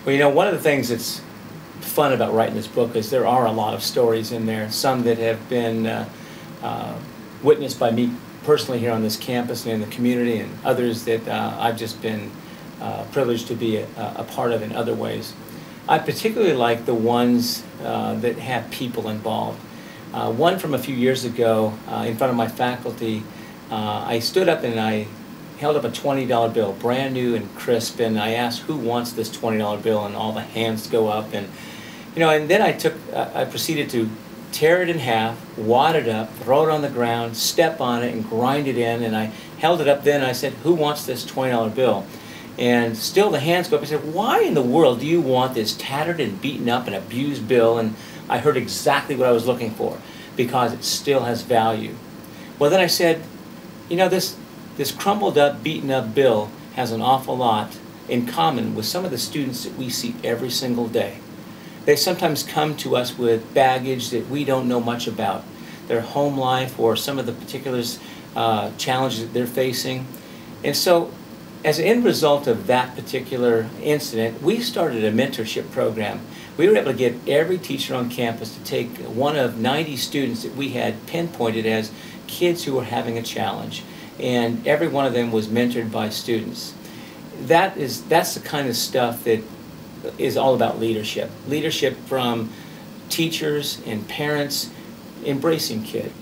Well, you know, one of the things that's fun about writing this book is there are a lot of stories in there, some that have been witnessed by me personally here on this campus and in the community, and others that I've just been privileged to be a part of in other ways. I particularly like the ones that have people involved. One from a few years ago in front of my faculty, I stood up and I held up a $20 bill, brand new and crisp, and I asked who wants this $20 bill, and all the hands go up, and and then I proceeded to tear it in half, wad it up, throw it on the ground, step on it, and grind it in, and I held it up then, and I said, who wants this $20 bill? And still the hands go up. I said, why in the world do you want this tattered and beaten up and abused bill? And I heard exactly what I was looking for, because it still has value. Well, then I said, this crumbled up, beaten up bill has an awful lot in common with some of the students that we see every single day. They sometimes come to us with baggage that we don't know much about, their home life or some of the particulars, challenges that they're facing. And so, as an end result of that particular incident, we started a mentorship program. We were able to get every teacher on campus to take one of 90 students that we had pinpointed as kids who were having a challenge, and every one of them was mentored by students. That's the kind of stuff that is all about leadership. Leadership from teachers and parents embracing kids.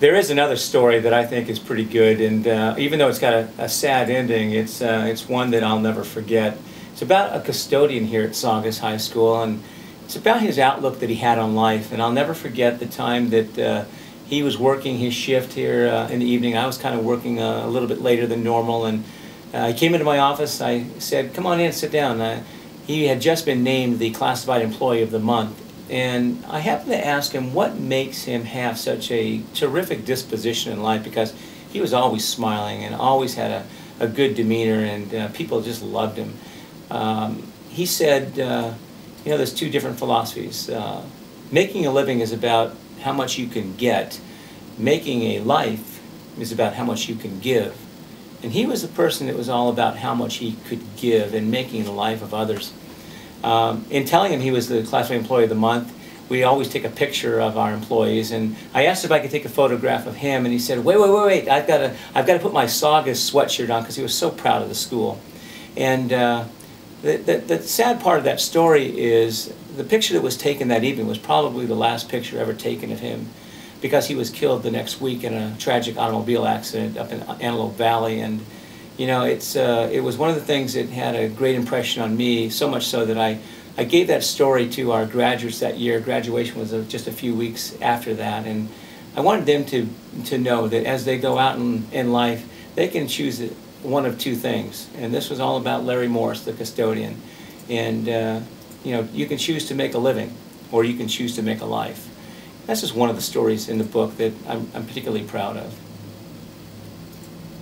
There is another story that I think is pretty good, and even though it's got a sad ending, it's one that I'll never forget. It's about a custodian here at Saugus High School, and it's about his outlook that he had on life. And I'll never forget the time that he was working his shift here in the evening. I was kind of working a little bit later than normal, and he came into my office. I said, come on in, sit down. He had just been named the Classified Employee of the Month. And I happened to ask him what makes him have such a terrific disposition in life, because he was always smiling and always had a good demeanor, and people just loved him. He said, there's two different philosophies. Making a living is about how much you can get. Making a life is about how much you can give. And he was the person that was all about how much he could give and making the life of others. In telling him he was the Classified Employee of the Month, we always take a picture of our employees, and I asked if I could take a photograph of him, and he said, wait, I've got to put my Saugus sweatshirt on, because he was so proud of the school. And the sad part of that story is the picture that was taken that evening was probably the last picture ever taken of him, because he was killed the next week in a tragic automobile accident up in Antelope Valley. And it was one of the things that had a great impression on me, so much so that I gave that story to our graduates that year. Graduation was just a few weeks after that, and I wanted them to know that as they go out in life, they can choose one of two things. And this was all about Larry Morris, the custodian. And you can choose to make a living, or you can choose to make a life. That's just one of the stories in the book that I'm particularly proud of.